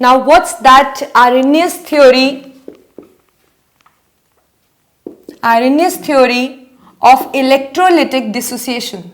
Now what's that? Arrhenius theory. Arrhenius theory of electrolytic dissociation,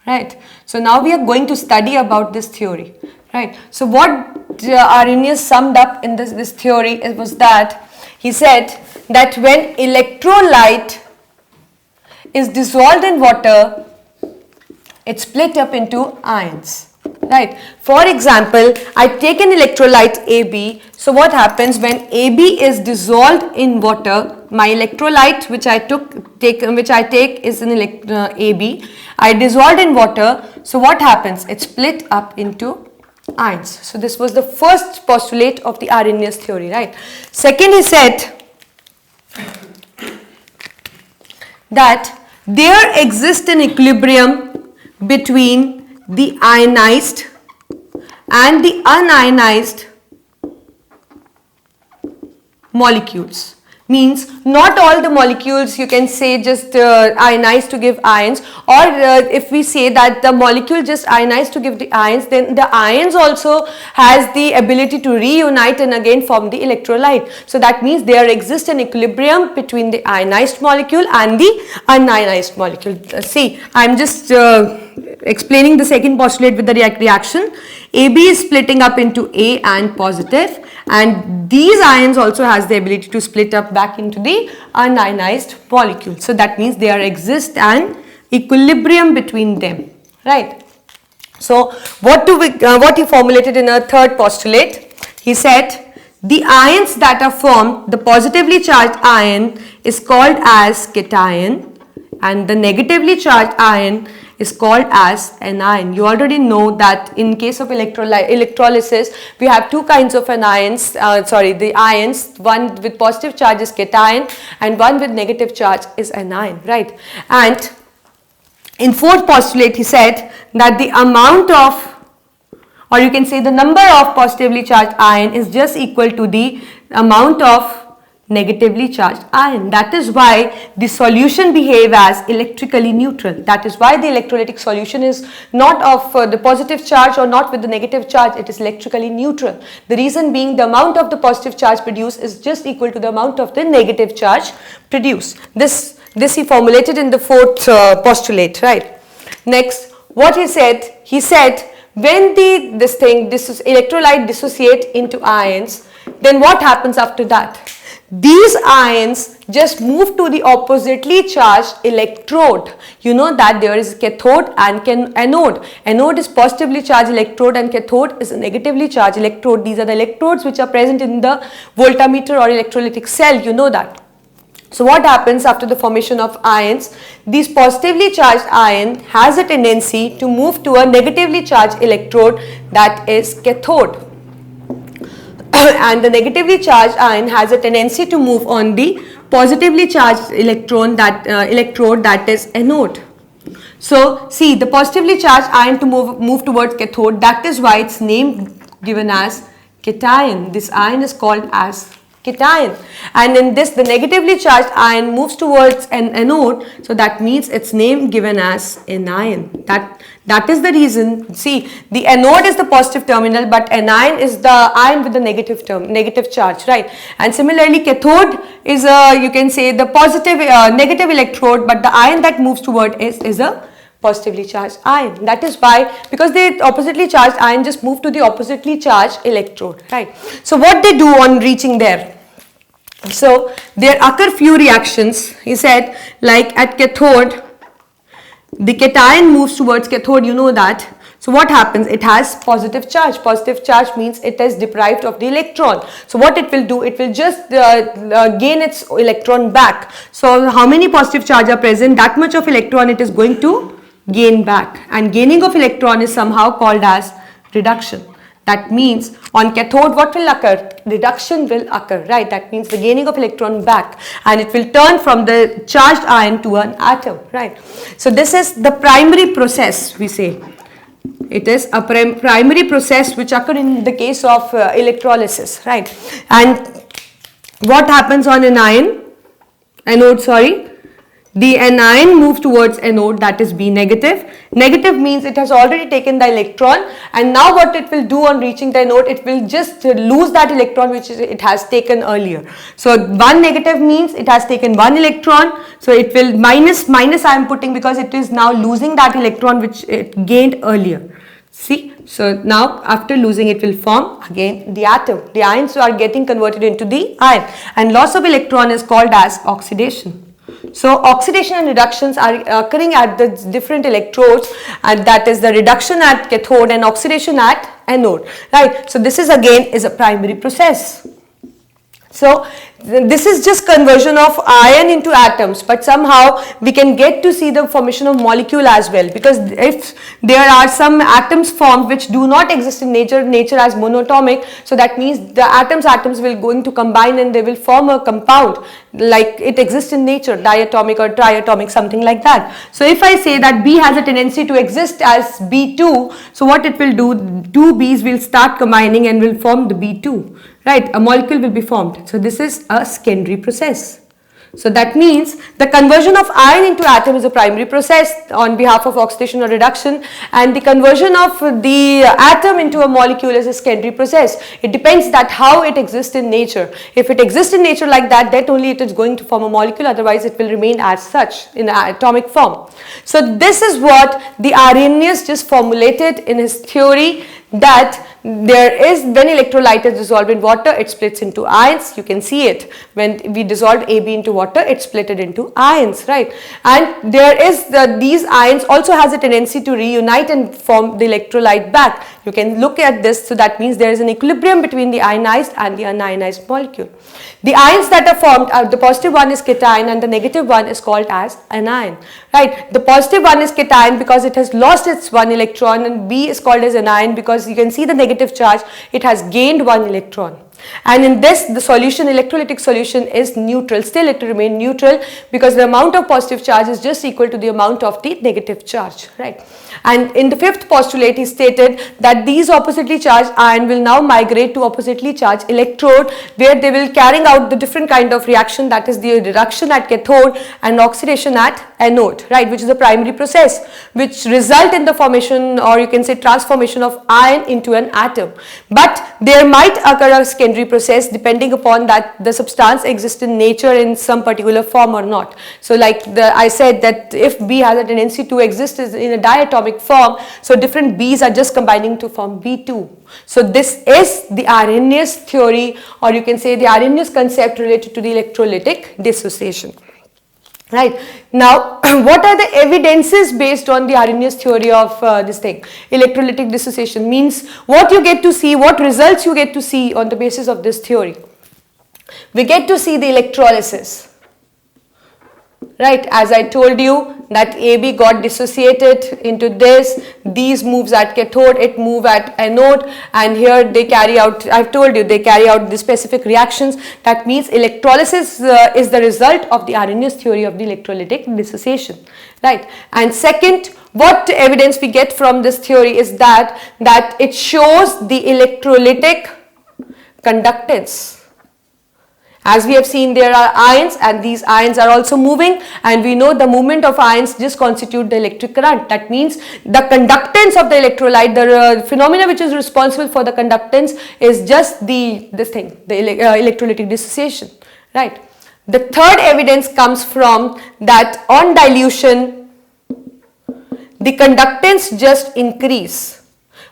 right? So now we are going to study about this theory, right? So what Arrhenius summed up in this theory, it was that he said that when electrolyte is dissolved in water, it's split up into ions, right? For example, I take an electrolyte AB. So what happens when AB is dissolved in water? My electrolyte which I take is an AB. I dissolved in water. So what happens? It's split up into ions. So this was the first postulate of the Arrhenius theory, right? Second, he said that there exists an equilibrium between the ionized and the unionized molecules. Means not all the molecules you can say just ionize to give ions, or if we say that the molecule just ionize to give the ions, then the ions also has the ability to reunite and again form the electrolyte. So that means there exists an equilibrium between the ionized molecule and the unionized molecule. See, I am just explaining the second postulate with the reaction. AB is splitting up into A and positive, and these ions also has the ability to split up back into the unionized molecule. So that means there exists an equilibrium between them, right? So what he formulated in a third postulate, he said the ions that are formed, the positively charged ion is called as cation and the negatively charged ion is called as anion. You already know that in case of electrolysis, we have two kinds of anions, the ions, one with positive charge is cation and one with negative charge is anion, right? And in fourth postulate, he said that the amount of, or you can say the number of positively charged ion is just equal to the amount of negatively charged ion. That is why the solution behave as electrically neutral. That is why the electrolytic solution is not of the positive charge or not with the negative charge, it is electrically neutral. The reason being the amount of the positive charge produced is just equal to the amount of the negative charge produced. This he formulated in the fourth postulate, right? Next, what he said when this electrolyte dissociate into ions, then what happens after that? These ions just move to the oppositely charged electrode. You know that there is cathode and anode. Anode is positively charged electrode and cathode is a negatively charged electrode. These are the electrodes which are present in the voltmeter or electrolytic cell. You know that. So what happens after the formation of ions? These positively charged ion has a tendency to move to a negatively charged electrode, that is cathode. And the negatively charged ion has a tendency to move on the positively charged electrode that is anode. So see, the positively charged ion to move towards cathode, that is why its name given as cation. This ion is called as cation, and in this the negatively charged ion moves towards an anode, so that means its name given as anion. That is the reason. See, the anode is the positive terminal, but anion is the ion with the negative charge, right? And similarly, cathode is you can say the positive negative electrode, but the ion that moves toward is a positively charged ion. That is why, because the oppositely charged ion just move to the oppositely charged electrode, right? So what they do on reaching there? So there occur few reactions. He said, like at cathode, the cation moves towards cathode, you know that. So what happens? It has positive charge. Positive charge means it is deprived of the electron. So what it will do? It will just gain its electron back. So how many positive charge are present? That much of electron it is going to gain back. And gaining of electron is somehow called as reduction. That means on cathode what will occur? Reduction will occur, right? That means the gaining of electron back, and it will turn from the charged ion to an atom, right? So this is the primary process, we say. It is a primary process which occur in the case of electrolysis, right? And what happens on an anode, The anion move towards anode, that is B negative. Negative means it has already taken the electron, and now what it will do on reaching the anode, it will just lose that electron which it has taken earlier. So 1 negative means it has taken 1 electron, so it will minus I am putting because it is now losing that electron which it gained earlier. See, so now after losing it will form again the atom. The ions are getting converted into the ion, and loss of electron is called as oxidation. So oxidation and reductions are occurring at the different electrodes, and that is the reduction at cathode and oxidation at anode, right? So this is again is a primary process. So this is just conversion of ion into atoms, but somehow we can get to see the formation of molecule as well, because if there are some atoms formed which do not exist in nature as monatomic, so that means the atoms will going to combine and they will form a compound like it exists in nature, diatomic or triatomic, something like that. So if I say that B has a tendency to exist as B2, so what it will do, two B's will start combining and will form the B2. Right, a molecule will be formed. So this is a secondary process. So that means the conversion of ion into atom is a primary process on behalf of oxidation or reduction, and the conversion of the atom into a molecule is a secondary process. It depends that how it exists in nature. If it exists in nature like that, then only it is going to form a molecule, otherwise it will remain as such in atomic form. So this is what the Arrhenius just formulated in his theory, that there is, when electrolyte is dissolved in water, it splits into ions. You can see it when we dissolved AB into water, it split it into ions, right? And there is these ions also has a tendency to reunite and form the electrolyte back. You can look at this, so that means there is an equilibrium between the ionized and the unionized molecule. The ions that are formed, the positive one is cation and the negative one is called as anion, right? The positive one is cation because it has lost its one electron, and B is called as anion because you can see the negative charge, it has gained one electron. And in this, the solution, electrolytic solution, is neutral. Still it will remain neutral because the amount of positive charge is just equal to the amount of the negative charge, right? And in the fifth postulate, he stated that these oppositely charged ion will now migrate to oppositely charged electrode, where they will carrying out the different kind of reaction, that is the reduction at cathode and oxidation at anode, right, which is a primary process which result in the formation, or you can say transformation, of ion into an atom. But there might occur a secondary process depending upon that the substance exists in nature in some particular form or not. So like I said that if B has a tendency to exist in a diatomic form, so different B's are just combining to form B2. So this is the Arrhenius theory, or you can say the Arrhenius concept related to the electrolytic dissociation. Right. Now, what are the evidences based on the Arrhenius theory of this thing? Electrolytic dissociation means what you get to see, what results you get to see on the basis of this theory. We get to see the electrolysis. Right, as I told you that AB got dissociated into this, these moves at cathode, it move at anode, and here they carry out, I've told you, they carry out the specific reactions. That means electrolysis is the result of the Arrhenius theory of the electrolytic dissociation, right? And second, what evidence we get from this theory is that it shows the electrolytic conductance. As we have seen, there are ions, and these ions are also moving, and we know the movement of ions just constitute the electric current. That means the conductance of the electrolyte, the phenomena which is responsible for the conductance, is just the electrolytic dissociation, right? The third evidence comes from that on dilution, the conductance just increase.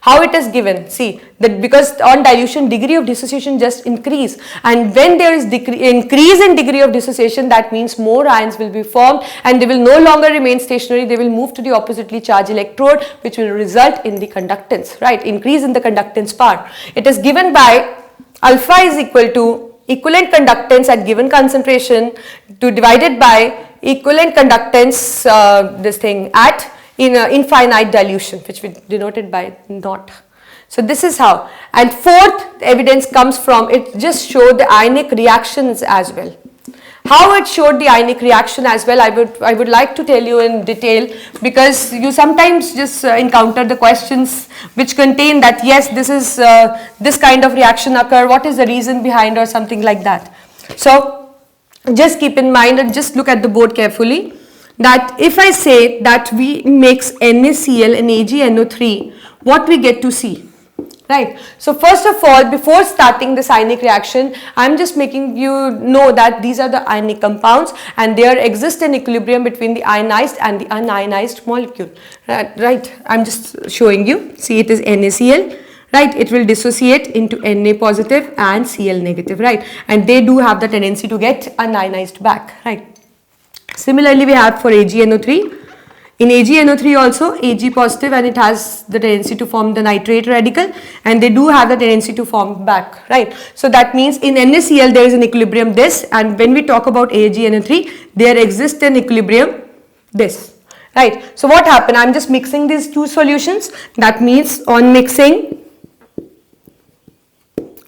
How it is given? See, that because on dilution degree of dissociation just increase, and when there is increase in degree of dissociation, that means more ions will be formed and they will no longer remain stationary, they will move to the oppositely charged electrode, which will result in the conductance, right? Increase in the conductance part. It is given by alpha is equal to equivalent conductance at given concentration to divided by equivalent conductance at in infinite dilution, which we denoted by naught. So this is how. And fourth evidence comes from, it just showed the ionic reactions as well. How it showed the ionic reaction as well, I would like to tell you in detail, because you sometimes just encounter the questions which contain that yes, this is this kind of reaction occur, what is the reason behind, or something like that. So just keep in mind and just look at the board carefully. that if I say that we mix NaCl and AgNO3, what we get to see? Right. So first of all, before starting this ionic reaction, I'm just making you know that these are the ionic compounds and there exists an equilibrium between the ionized and the unionized molecule. Right. I'm just showing you. See, it is NaCl. Right. It will dissociate into Na positive and Cl negative. Right. And they do have the tendency to get unionized back. Right. Similarly, we have for AgNO3. In AgNO3 also, Ag positive, and it has the tendency to form the nitrate radical, and they do have the tendency to form back, right? So that means in NaCl there is an equilibrium this, and when we talk about AgNO3, there exists an equilibrium this, right? So what happened? I'm just mixing these two solutions. That means on mixing,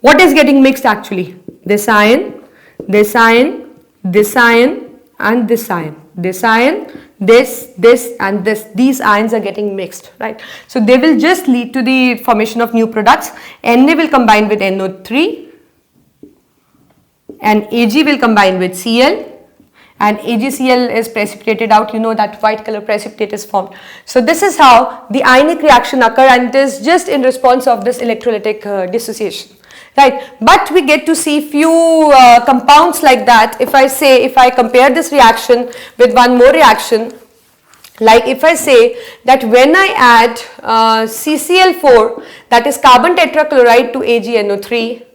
what is getting mixed actually? This ion, this ion, this ion, and this ion. This ion, this and this, these ions are getting mixed, right? So they will just lead to the formation of new products. Na will combine with NO3 and Ag will combine with Cl, and AgCl is precipitated out. You know that white color precipitate is formed. So this is how the ionic reaction occur, and it is just in response of this electrolytic dissociation. Right, but we get to see few compounds like that. If I compare this reaction with one more reaction, like if I say that when I add CCl4, that is carbon tetrachloride, to AgNO3,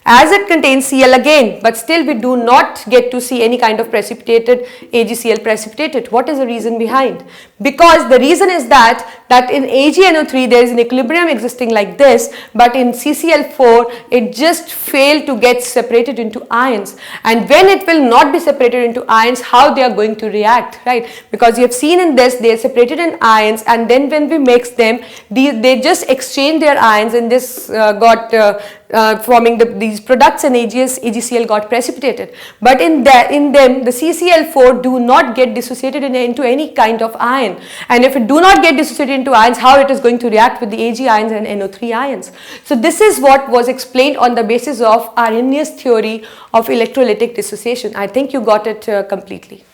as it contains Cl again, but still we do not get to see any kind of precipitated AgCl precipitated. What is the reason behind? Because the reason is that in AgNO3 there is an equilibrium existing like this, but in CCl4 it just failed to get separated into ions. And when it will not be separated into ions, how they are going to react, right? Because you have seen in this, they are separated in ions, and then when we mix them, they just exchange their ions, and this got forming these products, and AgCl got precipitated. But in them, the CCl4 do not get dissociated into any kind of ion. And if it do not get dissociated into ions, how it is going to react with the Ag ions and NO3 ions? So this is what was explained on the basis of Arrhenius theory of electrolytic dissociation. I think you got it completely.